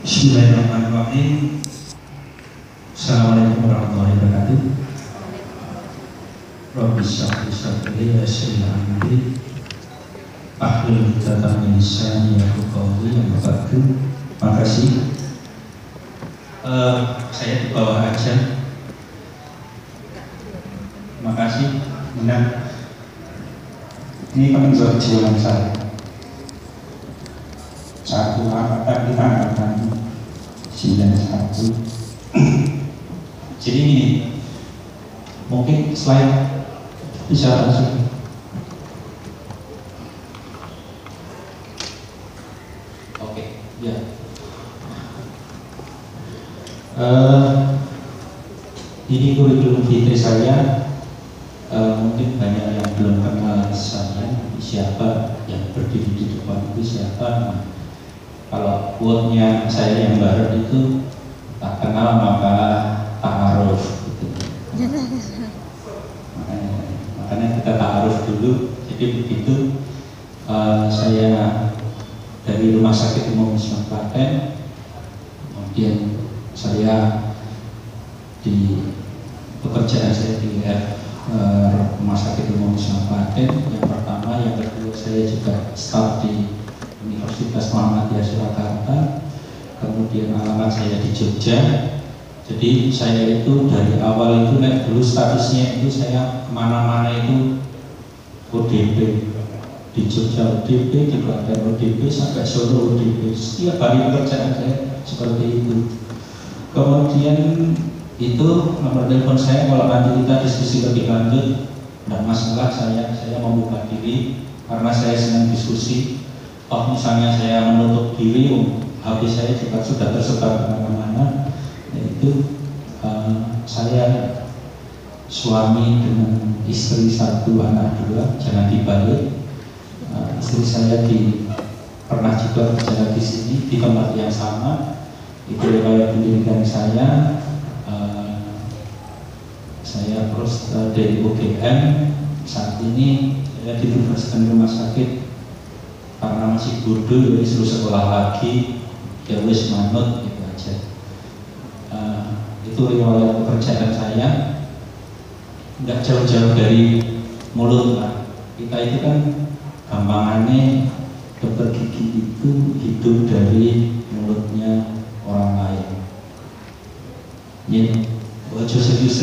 Bismillahirrahmanirrahim. Assalamualaikum warahmatullahi wabarakatuh. Rabbi shrah li sadri wa yassir li amri wahlul 'uqdatam min lisani yafqahu qawli. Amma ba'du. Makasih. Saya di bawah aja. Makasih. Benar. Ini penunjuk jiwa saya. Satu angkatan kita angkatan 91. Jadi ini mungkin slide bisa langsung. Oke, ya. Ini kurikulum vitae saya. Mungkin banyak yang belum kenal saya, siapa yang berdiri di depan itu siapa. Kalau quote-nya saya yang baru itu tak kenal maka ta'aruf gitu. Makanya kita ta'aruf dulu. Jadi begitu saya dari Rumah Sakit Umum Wisma Klaten, kemudian saya di pekerjaan saya di Rumah Sakit Umum Wisma Klaten yang pertama, yang kedua saya juga staf di Universitas Muhammadiyah Surakarta, kemudian alamat saya di Jogja. Jadi saya itu dari awal itu dulu statusnya itu saya kemana-mana itu ODP, di Jogja ODP, di Klaten ODP, sampai Solo ODP. Setiap hari pekerjaan saya seperti itu. Kemudian itu nomor telepon saya, kalau nanti kita diskusi lebih lanjut tidak masalah, saya membuka diri karena saya senang diskusi. Oh, misalnya saya menutup diri, HP saya juga sudah tersebar kemana-mana, yaitu saya suami dengan istri 1 anak 2, jangan dibalik. Istri saya pernah juga berjalan di sini di tempat yang sama, itu riwayat pendidikan saya. Saya terus dari UGM, saat ini saya ditugaskan rumah sakit karena masih bodoh, jadi suruh sekolah lagi, ya wis manut gitu aja. Itu riwayat pekerjaan saya, nggak jauh-jauh dari mulut lah. Kita itu kan gampangannya dokter gigi itu hidup dari mulutnya orang lain. Ini wajah serius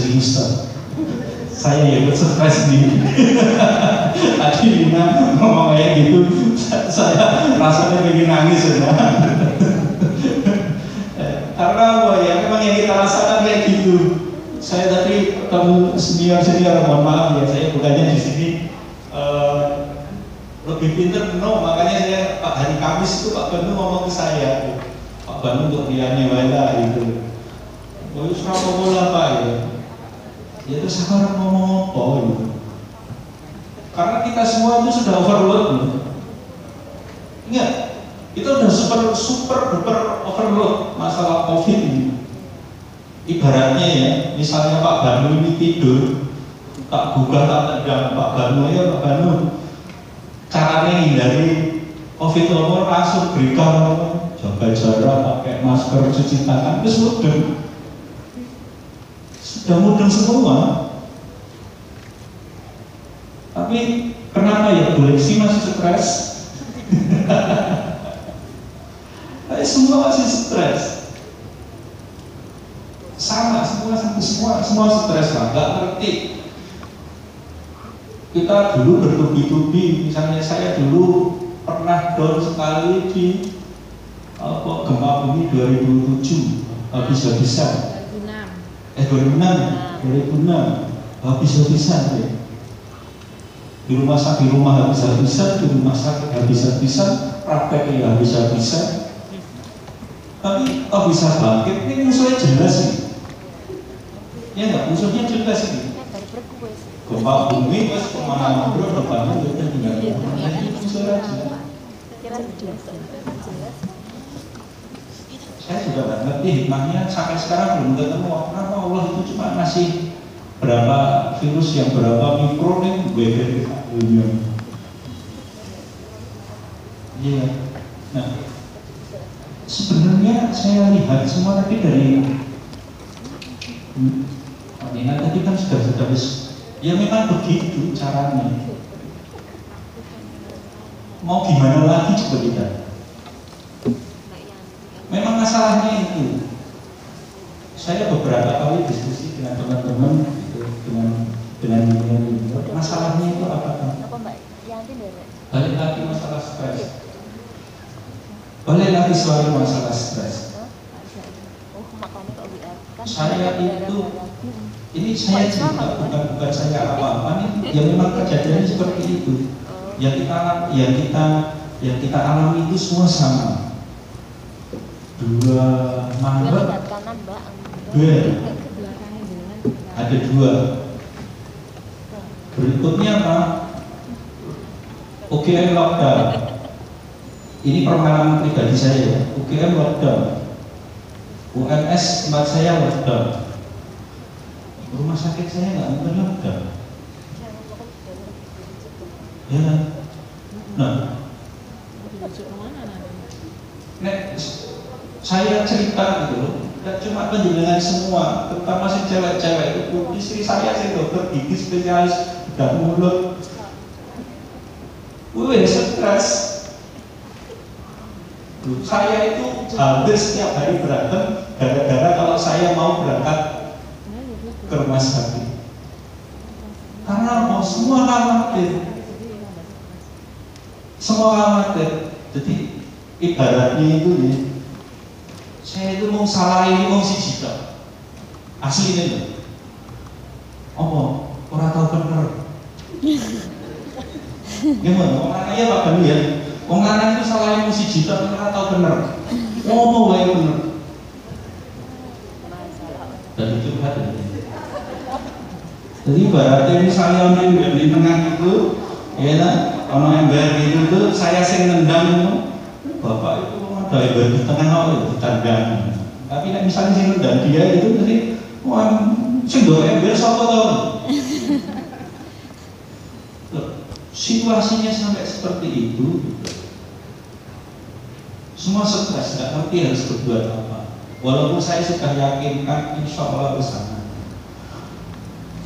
saya ya stres nih. Tadi Lina ngomong kayak gitu, saya rasanya pengen nangis ya. Karena apa ya, memang yang kita rasakan kayak gitu. Saya tadi ketemu senior, mohon maaf ya, saya bukannya di sini lebih pinter, no. Makanya saya hari Kamis itu Pak Banu ngomong ke saya, Pak Banu untuk riane wala gitu. Oh, itu apa bola Pak ya? Ya terus orang ngomong apa gitu. Karena kita semua itu sudah overload nih. Ingat, kita udah super duper overload masalah COVID ini. Ibaratnya ya, misalnya Pak Banu ini tidur, tak gugah tak tendang Pak Banu, ya Pak Banu, caranya hindari COVID nomor langsung berikan jaga jarak, pakai masker, cuci tangan, terus sudah mudeng semua. Tapi kenapa ya Bu Lexi masih stres? Tapi semua masih stres. Sama, semua stres lah, nggak ngerti. Kita dulu bertubi-tubi, misalnya saya dulu pernah down sekali di gempa bumi 2007, habis-habisan. 2006 habis-habisan ya. Di rumah habis-habisan, di rumah sakit habis-habisan, prakteknya habis-habisan. Tapi bisa bangkit, ini musuhnya jelas nih. Ya nggak, musuhnya jelas ini. Gempa bumi terus kemana-mana bro, depannya udah tinggal musuhnya jelas. Saya juga nggak ngerti hikmahnya, sampai sekarang belum ketemu kenapa Allah itu cuma ngasih berapa virus yang berapa mikro nih beda dunia. Iya. Nah, sebenarnya saya lihat semua tadi dari Nina tadi kan sudah ya memang begitu caranya. Mau gimana lagi coba kita? Memang masalahnya itu. Saya beberapa kali diskusi dengan teman-teman gitu, dengan masalahnya itu apa kan? Balik lagi masalah stres. Balik lagi soal masalah stres. Saya itu, ini saya cerita bukan saya apa-apa nih. Ya memang kejadiannya seperti itu. Yang kita alami itu semua sama. 2 Maret, ada 2. Berikutnya apa? UGM lockdown. Ini pengalaman pribadi saya. UGM lockdown. UMS tempat saya lockdown. Rumah sakit saya nggak mungkin lockdown. Ya. Nah, saya cerita gitu loh. Dan cuma penjelasan semua, terutama si cewek-cewek itu. Istri saya sih dokter gigi spesialis bedah mulut. Stres. Saya itu hampir setiap hari berantem gara-gara kalau saya mau berangkat ke rumah sakit. Karena mau semua khawatir. Jadi ibaratnya itu nih, saya itu mau salah ini mau si jika asli ini loh. Orang tahu bener. Gimana? Orang kaya apa kan ya? Orang lanang itu salah ini si jika orang tahu bener. Ngomong wae bener. Dan itu ada. Jadi ibaratnya misalnya orang di tengah itu, ya lah. Kalau ember gitu tuh saya sing nendang itu, bapak itu ada ember di tengah itu ditandang. Tapi misalnya sing nendang dia itu jadi, sing do ember sapa to? Situasinya sampai seperti itu. Semua stres, nggak ngerti harus berbuat apa. Walaupun saya sudah yakinkan, insya Allah bersama.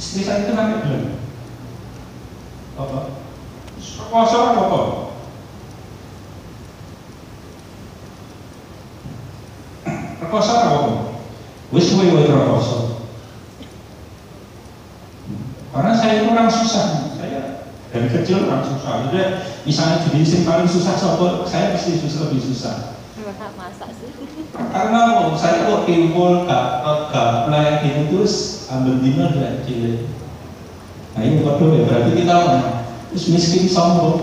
Istri saya itu namanya bilang, apa? Puasa apa? Rekoso apa? Wis suwe rekoso. Karena saya itu orang susah. Saya dari kecil orang susah. Jadi misalnya jadi yang paling susah sopo, saya pasti lebih susah. Masak sih. Karena saya kok timbul gaplek gitu terus ambil dino dari cilik. Nah ini bodoh ya, berarti kita terus miskin sombong.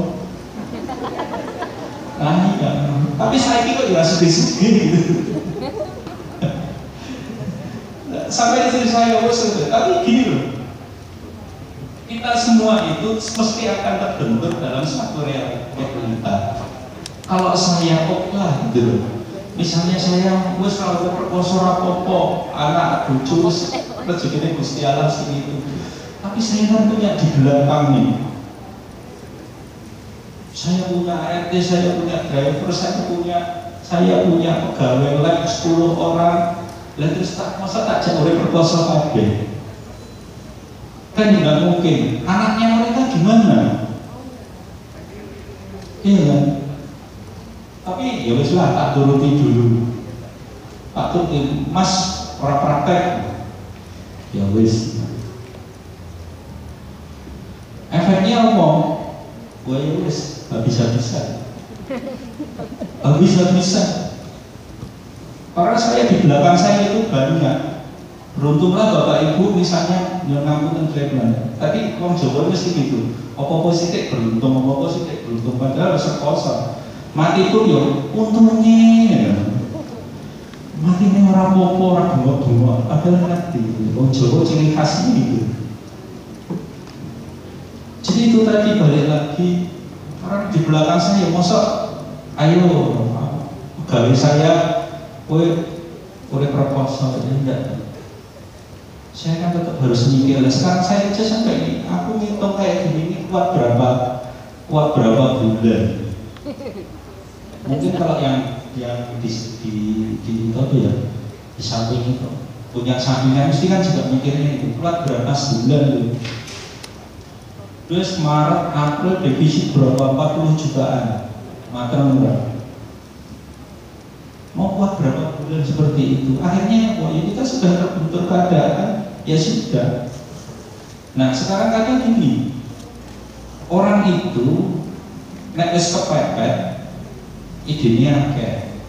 Nah iya. Tapi saya kira ya sedih-sedih gitu. Sampai istri saya bosan. Tapi gini loh, kita semua itu mesti akan terbentuk dalam suatu realita. Kalau saya kok lah gitu loh. Misalnya saya wis kalau perkosa rapopo, anak cucu rezekine Gusti Allah sini itu. Tapi saya kan punya di belakang nih. Saya punya ART, saya punya driver, saya punya pegawai lab 10 orang. Lah terus masa tak jak oleh perkosa kabeh. Kan nggak mungkin. Anaknya mereka gimana? Iya kan? Tapi ya wis lah tak turuti dulu. Tak turuti, Mas ora praktek. Ya wis. Efeknya apa? Gue ya wis habis-habisan. Karena saya di belakang saya itu banyak. Beruntunglah Bapak Ibu misalnya yang ngampun treatment. Tadi orang Jawa mesti gitu. Apa positif beruntung, apa positif beruntung. Padahal sekosa. Mati pun ya untungnya. Mati ini orang popo, orang bunga-bunga. Padahal ngerti. Orang Jawa ciri khasnya gitu. Jadi itu tadi balik lagi. Orang di belakang saya masa ayo pegawai saya oleh proposal enggak. Saya kan tetap harus mikir. Sekarang saya aja sampai ini, aku ngitung kayak gini ini kuat berapa bulan. Mungkin kalau yang yang di itu ya, di samping itu punya sampingan mesti kan juga mikirnya itu plat berapa sebulan itu. Terus Maret, April defisit berapa 40 jutaan, maka murah. Mau kuat berapa bulan seperti itu? Akhirnya, wah ya kita sudah terbentur keadaan, ya sudah. Nah sekarang kadang gini, orang itu nek wis kepepet, idenya kayak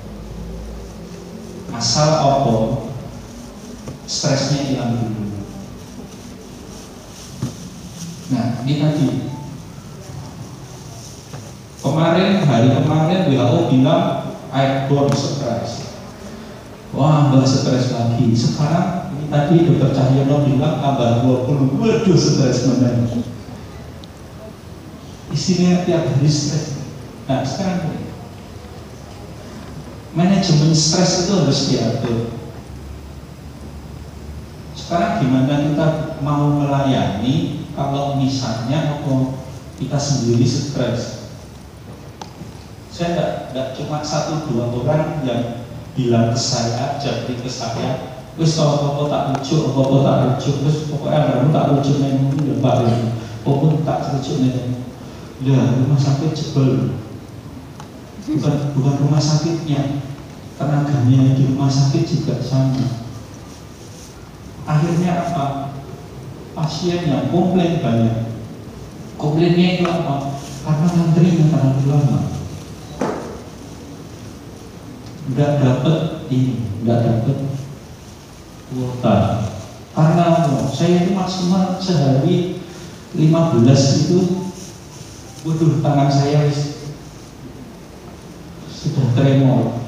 asal apa, stresnya hilang dulu. Nah ini tadi hari kemarin WHO bilang airborne stres. Wah nggak stres lagi. Sekarang ini tadi Dr. Cahyono bilang tambah 20. Waduh stres mana? Isinya tiap hari stres. Nah sekarang ini manajemen stres itu harus diatur. Sekarang gimana kita mau melayani kalau misalnya kita sendiri stres? Saya tidak cuma 1-2 orang yang bilang ke saya, jadi ke saya, wis kalau tak rujuk, wis pokoknya kamu tak rujuk neng ya Pak, pokoknya tak rujuk neng. Ya rumah sakit jebol, bukan rumah sakitnya, tenaganya di rumah sakit juga sama. Akhirnya apa? Pasien yang komplain banyak. Komplainnya itu apa? Karena antrinya terlalu lama. Nggak dapat kuota. Karena saya itu maksimal sehari 15 itu, waduh tangan saya sudah tremor.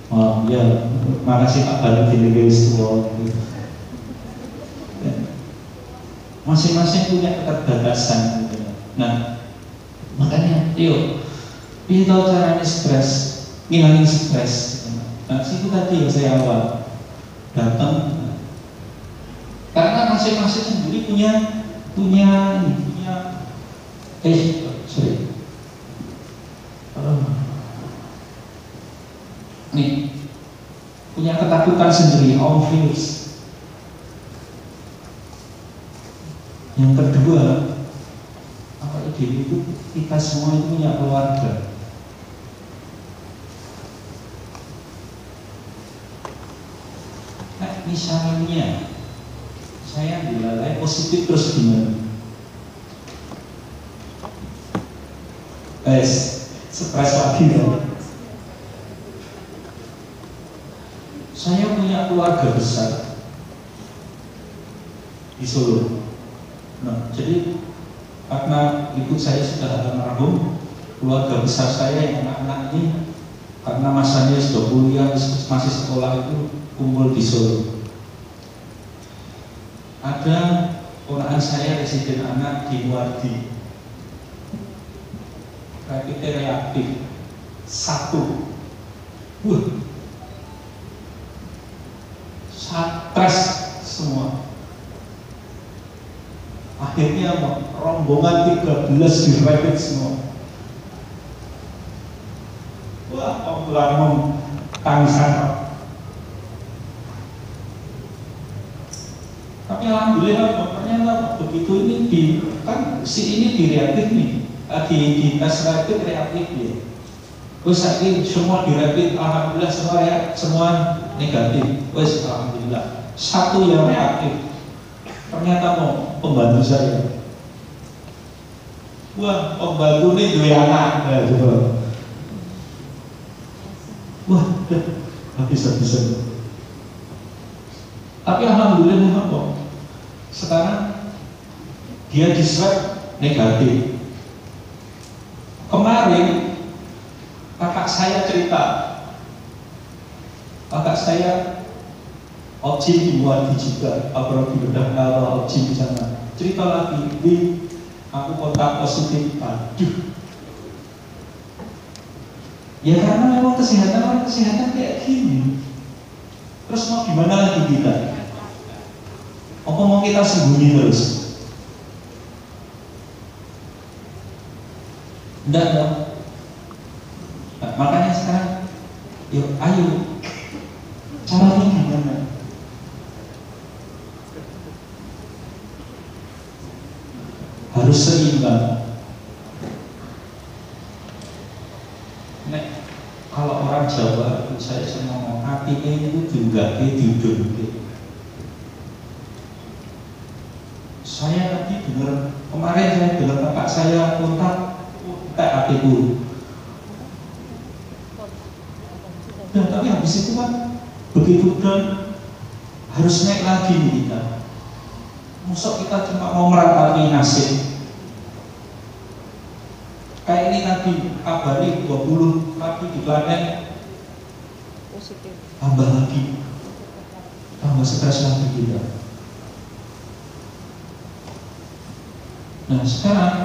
Oh ya, makasih Pak Balu di guys tua. Masing-masing punya keterbatasan. Nah, makanya yuk, kita caranya stres. Ngilangin stres. Nah, situ tadi yang saya awal datang, karena masing-masing sendiri punya punya ketakutan sendiri, obvious. Yang kedua, apa ide itu kita semua itu punya keluarga. Misalnya saya dilalai positif terus gimana? Stres lagi ya. Saya punya keluarga besar di Solo. Nah, jadi karena ibu saya sudah almarhum, keluarga besar saya yang anak-anak ini karena masanya sudah kuliah masih sekolah itu kumpul di Solo. Ada ponakan saya residen anak di Muardi, rapidnya reaktif 1. Stres semua. Akhirnya rombongan 13 di rapid semua. Wah, ngomong tangisan. Tapi alhamdulillah ternyata begitu ini ini direaktif nih, di tes rapid reaktif ya. Terus ini semua dirapid, alhamdulillah semua negatif. Wes alhamdulillah. 1 yang reaktif, ternyata pembantu saya. Wah, pembantu ini dua anak. Wah, habis-habisan. Tapi alhamdulillah sekarang dia di swab negatif. Kemarin kakak saya cerita, kakak saya objin di Muardi juga, apalagi udah kalau objin di sana. Cerita lagi, aku kontak positif. Aduh. Ya karena memang kesehatan kayak gini. Terus mau gimana lagi kita? Apa mau kita sembunyi terus? Enggak dong. Nah, makanya sekarang Yuk, ayo. Caranya gimana? Harus seimbang. Nek kalau orang Jawa itu saya ngomong hati itu juga tidur. Saya tadi dengar kemarin saya dengar kakak saya kontak hatiku. Dan tapi habis itu kan begitu dan harus naik lagi nih kita. Masa kita cuma mau merangkali nasib. Kayak ini tadi kabari 20 lagi di Klaten, tambah lagi, tambah stres lagi kita. Nah sekarang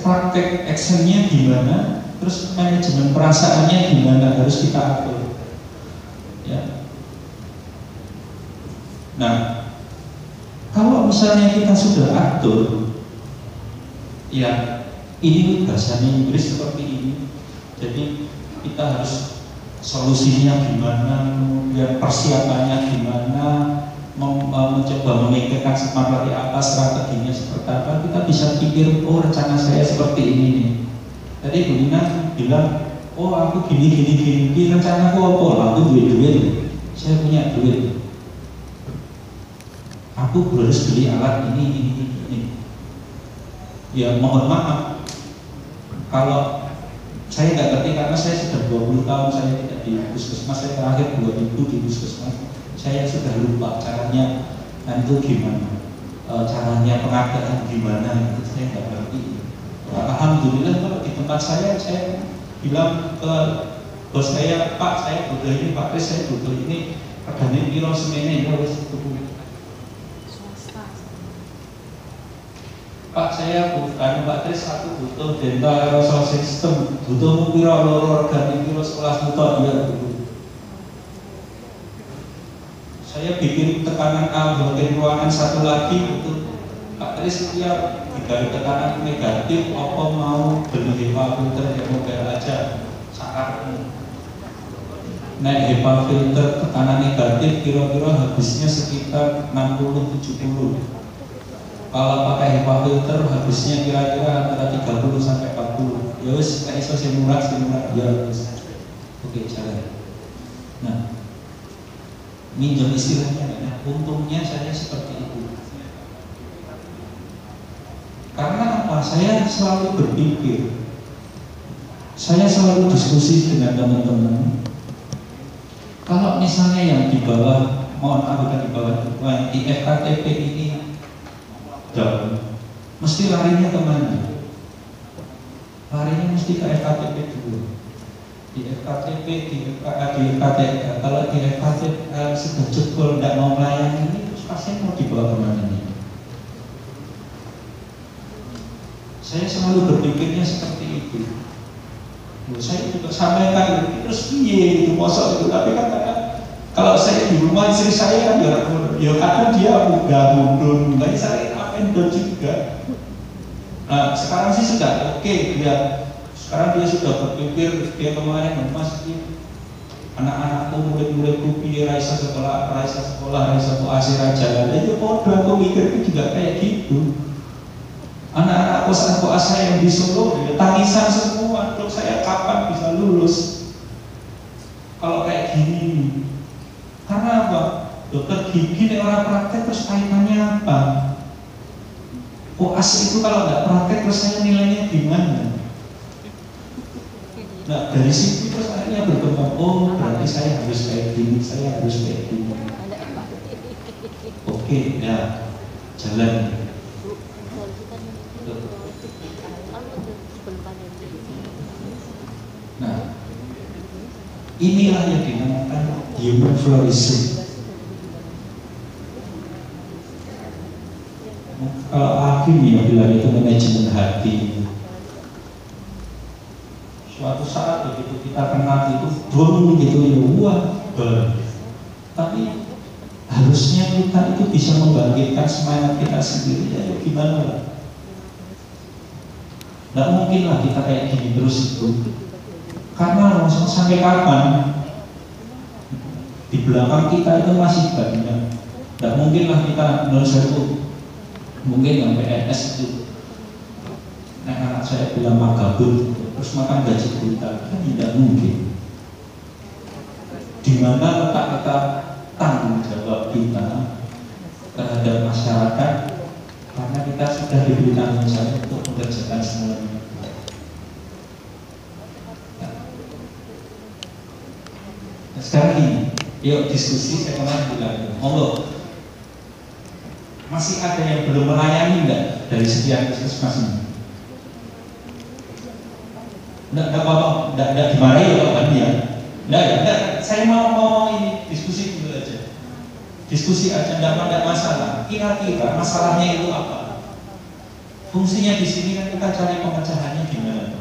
praktek actionnya gimana? Terus manajemen perasaannya gimana harus kita atur, ya. Nah, kalau misalnya kita sudah atur, ya ini bahasanya Inggris seperti ini. Jadi kita harus solusinya gimana, kemudian persiapannya gimana, mencoba memikirkan seperti apa, strateginya seperti apa. Kita bisa pikir, oh rencana saya seperti ini nih. Tadi Bu Nina bilang, oh aku gini, rencanaku apa? Aku duit, saya punya duit. Aku harus beli alat ini. Ya mohon maaf, kalau saya nggak ngerti karena saya sudah 20 tahun saya tidak di puskesmas. Saya terakhir 2000 di puskesmas. Saya sudah lupa caranya, dan itu gimana, caranya pengadaan gimana, itu saya nggak ngerti. Alhamdulillah kalau di tempat saya bilang ke bos saya, Pak saya butuh ini, Pak Kris saya butuh ini, regane piro semene harus tuku. Pak saya bukan Pak Kris, aku butuh dental aerosol system, butuh piro loro regane piro 11 juta dia butuh. Saya bikin tekanan bagian ruangan satu lagi untuk Pak Kris dia dari tekanan negatif, apa mau benih HEPA filter yang mobile aja syaratnya. Nah HEPA filter tekanan negatif kira-kira habisnya sekitar 60-70. Kalau pakai HEPA filter habisnya kira-kira antara 30 sampai 40. Ya wis kayak iso sing murah ya wis. Oke, jalan. Nah, minjem istilahnya, untungnya saya seperti itu. Karena apa? Saya selalu berpikir, saya selalu diskusi dengan teman-teman. Kalau misalnya yang di bawah, mohon maaf bukan di bawah, di FKTP ini jauh, mesti larinya kemana? Larinya mesti ke FKTP dulu. Di FKTP, di FKTP, kalau di FKTP sudah jebol, tidak mau melayani ini, terus pasien mau dibawa kemana nih? Saya selalu berpikirnya seperti itu. Saya juga sampaikan terus piye itu mosok itu, tapi kan kalau saya di rumah istri saya kan ya kadang dia mundur, tapi saya amendor juga. Nah sekarang sih sudah oke, dia sekarang dia sudah berpikir, dia kemarin Mas anak-anakku murid-muridku piye raisa sekolah, raisa asira jalan, itu podo aku mikir itu juga kayak gitu. Anak-anak koas saya yang di Solo tangisan semua, dok saya kapan bisa lulus kalau kayak gini. Karena apa? Dokter gigi nih orang praktek terus kaitannya apa? Koas itu kalau nggak praktek terus saya nilainya gimana? Nah dari situ terus akhirnya berkembang, oh berarti saya harus kayak gini, saya harus kayak gini. Oke, ya jalan. Nah, inilah yang dinamakan human flourishing. Kalau Hakim ya bilang itu manajemen hati. Suatu saat begitu kita kenal itu boom gitu ya, wah, tapi harusnya kita itu bisa membangkitkan semangat kita sendiri. Ya gimana lah? Nggak mungkin lah kita kayak gini terus itu. Karena sampai kapan di belakang kita itu masih banyak. Tidak mungkinlah kita Indonesia itu mungkin yang PNS itu anak saya bilang magabut terus makan gaji buta, kan tidak mungkin. Di mana letak tanggung jawab kita terhadap masyarakat, karena kita sudah diberi tanggung jawab untuk mengerjakan semuanya. Nah, sekarang ini, yuk diskusi. Saya kemarin bilang, monggo, masih ada yang belum melayani enggak dari sekian puskesmas ini? Enggak apa-apa, enggak dimarahi ya kan dia. Enggak, saya mau ini diskusi dulu aja. Diskusi aja, enggak masalah. Kira-kira masalahnya itu apa? Fungsinya di sini kan kita cari pemecahannya gimana?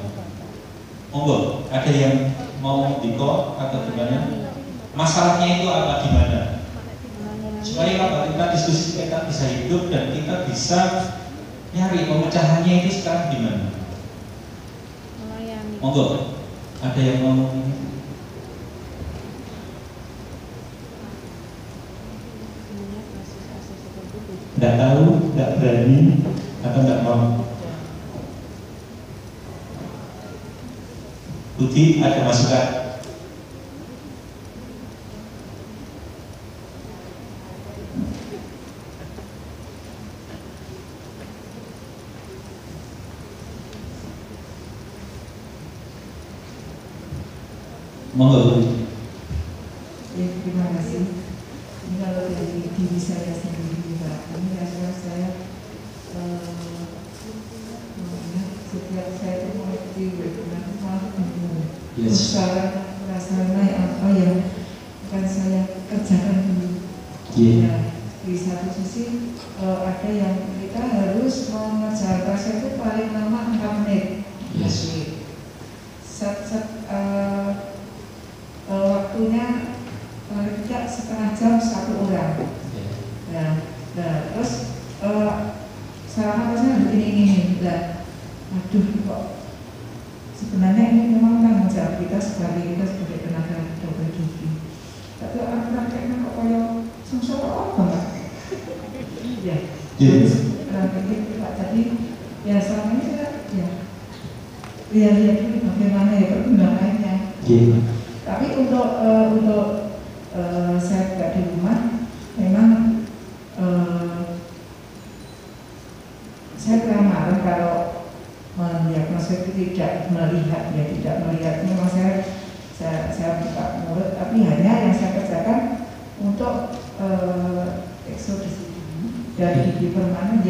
Monggo, ada yang mau diko atau gimana? Masalahnya itu apa, gimana? Supaya apa? Kita diskusi, kita bisa hidup dan kita bisa nyari pemecahannya itu sekarang gimana? Monggo, ada yang ngomong ini? Tidak tahu, tidak berani, atau tidak mau? Budi, ada masukan? Monggo. Ya, terima kasih. Ini kalau dari diri saya sendiri juga, ini adalah saya setiap saya itu mengerti webinar malah bingung. Sekarang rasanya apa yang akan saya kerjakan dulu. Ya, di satu sisi ada yang kita harus mengejar pasien itu paling lama 4 menit. Waktunya paling tidak setengah jam 1 orang. Nah, terus selama pasien begini. Aduh, kok sebenarnya ini memang tanggung jawab kita sebagai tenaga dokter gigi. Tapi aku prakteknya kok kayak sengsara apa nggak? Ya, jadi ya selama ini saya lihat dulu bagaimana ya perkembangannya. Tapi untuk saya juga di rumah memang saya kurang marah kalau mendiagnosa itu tidak melihat, memang saya buka mulut, tapi hanya yang saya kerjakan untuk eksodus dari gigi permanen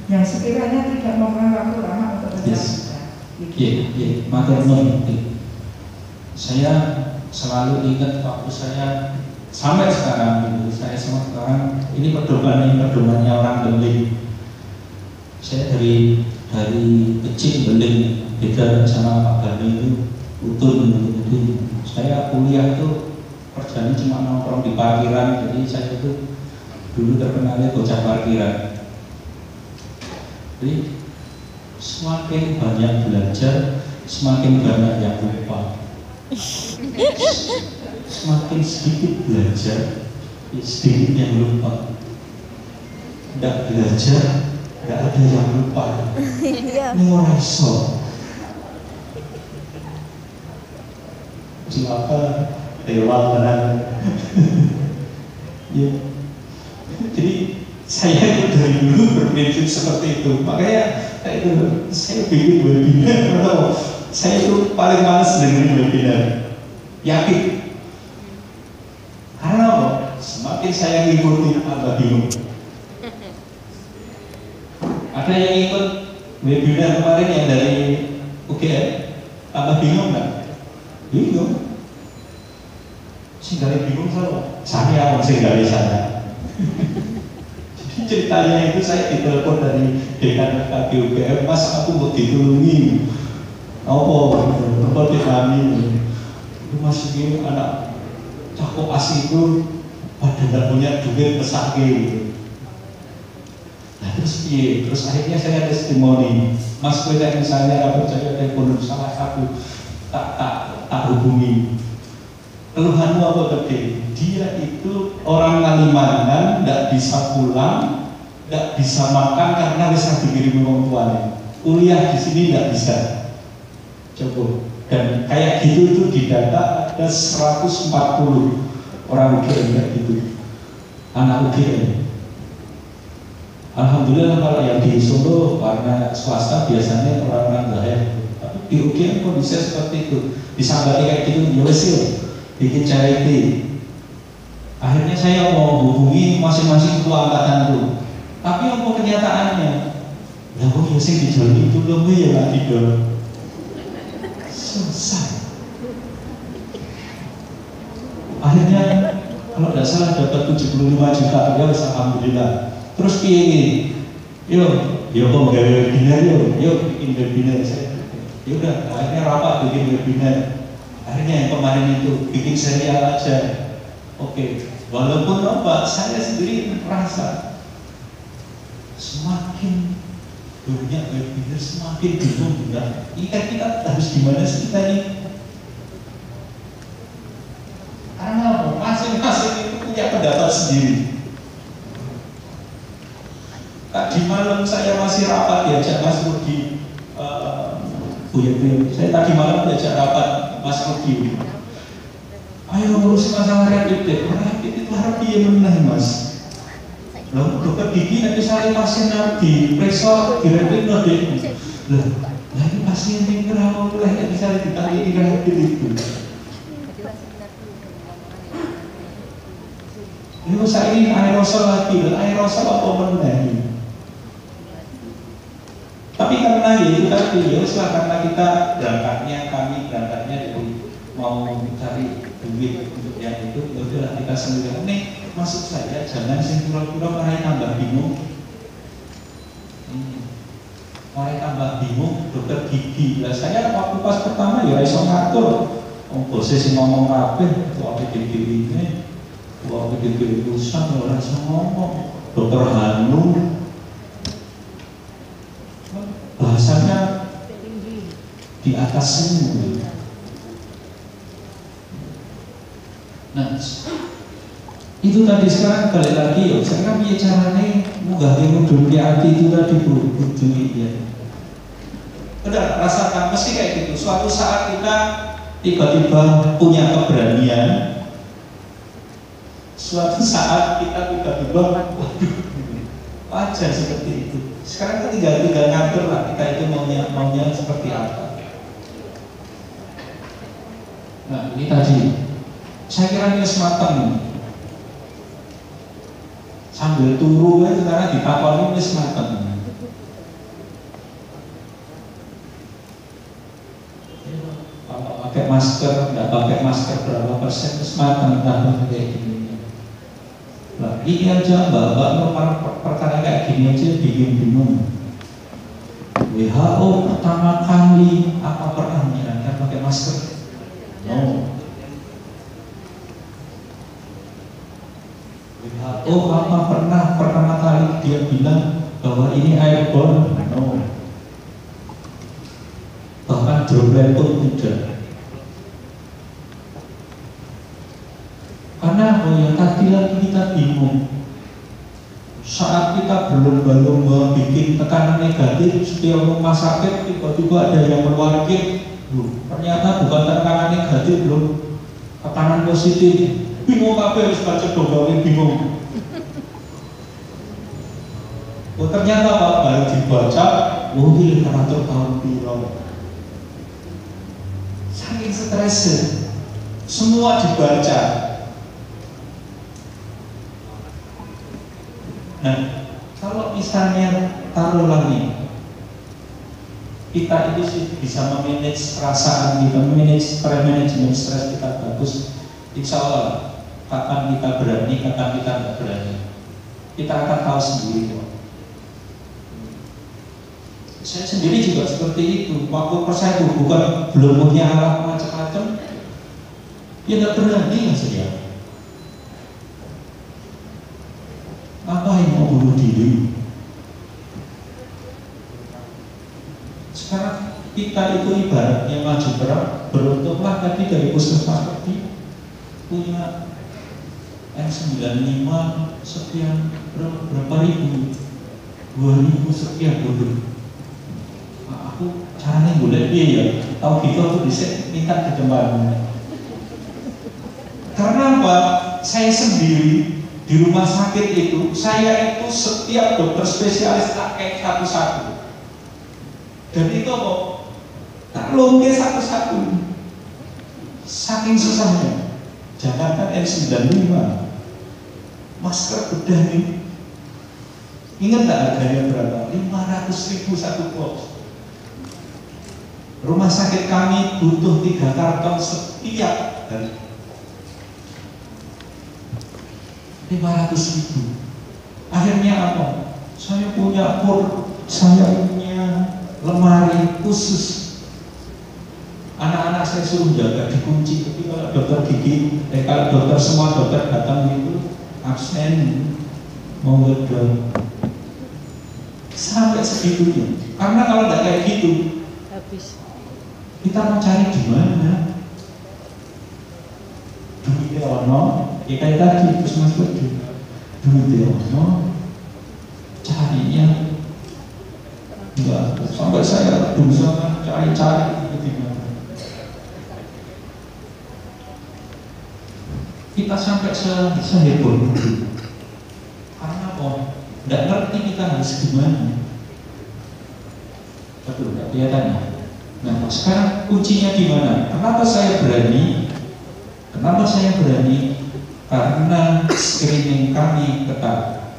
yang sekiranya tidak memakan waktu lama untuk kerja. Matur nuwun. Saya selalu ingat waktu saya sampai sekarang gitu, saya sama sekarang ini pedomannya orang beling. Saya dari kecil beling, beda sama Pak Gani itu utun gitu. Jadi saya kuliah itu kerjanya cuma nongkrong di parkiran, jadi saya itu dulu terkenalnya bocah parkiran. Jadi semakin banyak belajar, semakin banyak yang lupa. Semakin sedikit belajar, sedikit yang lupa. Tidak belajar, tidak ada yang lupa. Ini orang iso. Siapa dewa menang. Ya. Jadi saya itu dari dulu berprinsip seperti itu. Makanya saya bikin webinar. Saya itu paling males dengerin webinar. Yakin. Karena apa? Semakin saya ngikutin tambah bingung. Ada yang ikut webinar kemarin yang dari UGM, tambah bingung nggak? Bingung. Sehingga bingung saya masih dari sana. Jadi ceritanya itu saya ditelepon dari dekan FKG UGM, Mas aku mau ditulungi. Apa kami itu masih anak cakep asli itu pada nggak punya duit pesake gitu. Nah terus akhirnya saya testimoni, Mas Kweda misalnya percaya telepon salah satu tak tak hubungi. Keluhanmu apa gede? Dia itu orang Kalimantan, tidak bisa pulang, tidak bisa makan karena bisa dikirim orang tuanya. Kuliah di sini tidak bisa. Coba. Dan kayak gitu itu di data ada 140 orang UGM kayak gitu, anak UGM. Alhamdulillah kalau yang di Solo karena swasta biasanya orang-orang Zahir. Tapi di UGM kondisinya seperti itu. Disambati kayak gitu, nyewesil, bikin charity. Akhirnya saya mau hubungi masing-masing ketua angkatanku. Tapi apa kenyataannya? Lah kok ya sing dijual itu loh ya Pak Dido. Selesai. Akhirnya kalau tidak salah dapat 75 juta, ya alhamdulillah. Terus piye? Yo kok gawe webinar yo bikin webinar saya. Ya udah, akhirnya rapat bikin webinar. Akhirnya yang kemarin itu bikin serial aja. Oke, walaupun apa, saya sendiri merasa semakin banyak webinar semakin bingung juga. Kita harus gimana sih kita ini? Karena masing-masing itu punya pendapat sendiri. Tadi malam saya masih rapat diajak Mas Rudi, saya tadi malam diajak rapat Mas Rudi. Ayo ngurusin masalah rapid itu harus dia menang Mas. Lalu dokter gigi nanti saya pasien nanti periksa di rapid deh. Lah ini pasien yang kenapa mulai tidak bisa ditarik di rapid itu. Ini saya ini aerosol lagi, aerosol apa menang? Tapi karena ya itu tadi ya karena kita kami berangkatnya dari mau mencari duit untuk yang itu, ya udahlah kita sendiri. Nih maksud saya jangan sing pura-pura malah tambah bingung. Malah tambah bingung dokter gigi. Lah saya waktu pas pertama ya iso ngatur. Posisi ngomong kabeh waktu gigi ini, waktu gigi pusat ora iso ngomong. Dokter Hanu bahasanya di atas semua. Nah, itu tadi sekarang balik lagi ya. Sekarang ya caranya munggah ngudunke hati itu tadi bujui ya. Udah rasakan mesti kayak gitu. Suatu saat kita tiba-tiba punya keberanian. Suatu saat kita tiba-tiba wajar seperti itu. Sekarang tinggal ngatur lah kita itu maunya seperti apa. Nah ini tadi saya kira ini sematang ini. Sambil turu ya sekarang ditakoni ini sematang. Kalau pakai masker, nggak pakai masker berapa persen sematang tambah kayak gini. Nah, ini aja mbak perkara kayak gini aja bikin bingung. WHO pertama kali apa pernah menyarankan pakai masker? No. WHO apa pernah pertama kali dia bilang bahwa ini airborne? No. Bahkan droplet pun tidak. Karena yang tadi lagi kita bingung. Saat kita berlomba-lomba bikin tekanan negatif setiap rumah sakit tiba-tiba ada yang meluarkan, ternyata bukan tekanan negatif loh, tekanan positif. Bingung apa harus baca doang bingung. Oh ternyata Pak baru dibaca, ini literatur tahun biru. Saking stresnya, semua dibaca. Nah, kalau misalnya taruhlah nih, kita itu sih bisa memanage perasaan kita, manajemen stres kita bagus. Insya Allah, kapan kita berani, kapan kita tidak berani, kita akan tahu sendiri kok. Saya sendiri juga seperti itu. Waktu saya bukan belum punya alat macam-macam, ya tidak berani lah saya. Apa yang mau bunuh diri? Sekarang kita itu ibaratnya maju perang, beruntunglah tadi dari puskesmas tadi punya N95 sekian berapa ribu, 2000 sekian dulu. Nah, aku caranya boleh dia ya, tahu gitu aku bisa minta ke jembatan. Karena apa? Saya sendiri di rumah sakit itu, saya itu setiap dokter spesialis tak kayak satu-satu. Dan itu kok tak lombe satu-satu. Saking susahnya. Jangankan N95, masker bedah nih. Ingat tak harganya berapa? 500.000 satu box. Rumah sakit kami butuh 3 karton setiap hari. 500.000. Akhirnya apa? Saya punya lemari khusus. Anak-anak saya suruh jaga dikunci. Tapi kalau dokter gigi, kalau dokter semua dokter datang itu absen, mau gedor. Sampai segitunya. Karena kalau tidak kayak gitu, habis. Kita mau cari di mana? Duitnya ono, ya kayak tadi Mas Budi. Duitnya ono, carinya enggak. Sampai saya berusaha cari-cari di mana. Kita sampai seheboh itu. Karena apa? Tidak ngerti kita harus gimana. Betul, tidak kelihatan ya. Nah, sekarang kuncinya di mana? Kenapa saya berani? Kenapa saya berani? Karena screening kami ketat.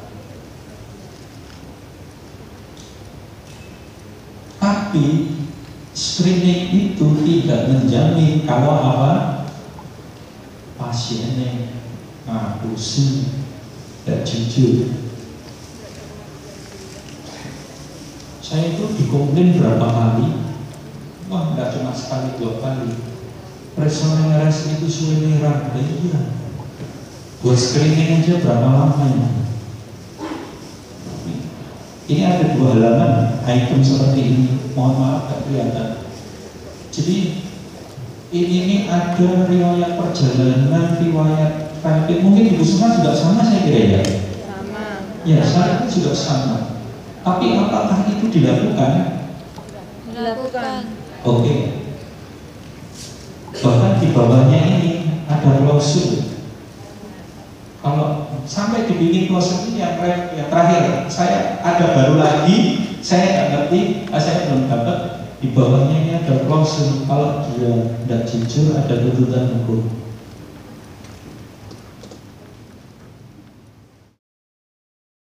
Tapi screening itu tidak menjamin kalau apa pasiennya ngapusi dan jujur. Saya itu dikomplain berapa kali? Wah, nggak cuma sekali 2 kali. Personel RS itu sudah merah, iya. Buat screening aja berapa lamanya? Ini ada 2 halaman item seperti ini. Mohon maaf nggak kelihatan. Jadi ini ada riwayat perjalanan, riwayat praktik. Mungkin Ibu semua juga sama saya kira ya. Sama. Ya, saya juga sama. Tapi apakah itu dilakukan? Dilakukan. Oke. Bahkan di bawahnya ini ada klausul. Kalau sampai dibikin klausul ini yang terakhir, saya ada baru lagi, saya nggak ngerti, saya belum dapat. Di bawahnya ini ada klausul, kalau dia tidak jujur ada tuntutan hukum.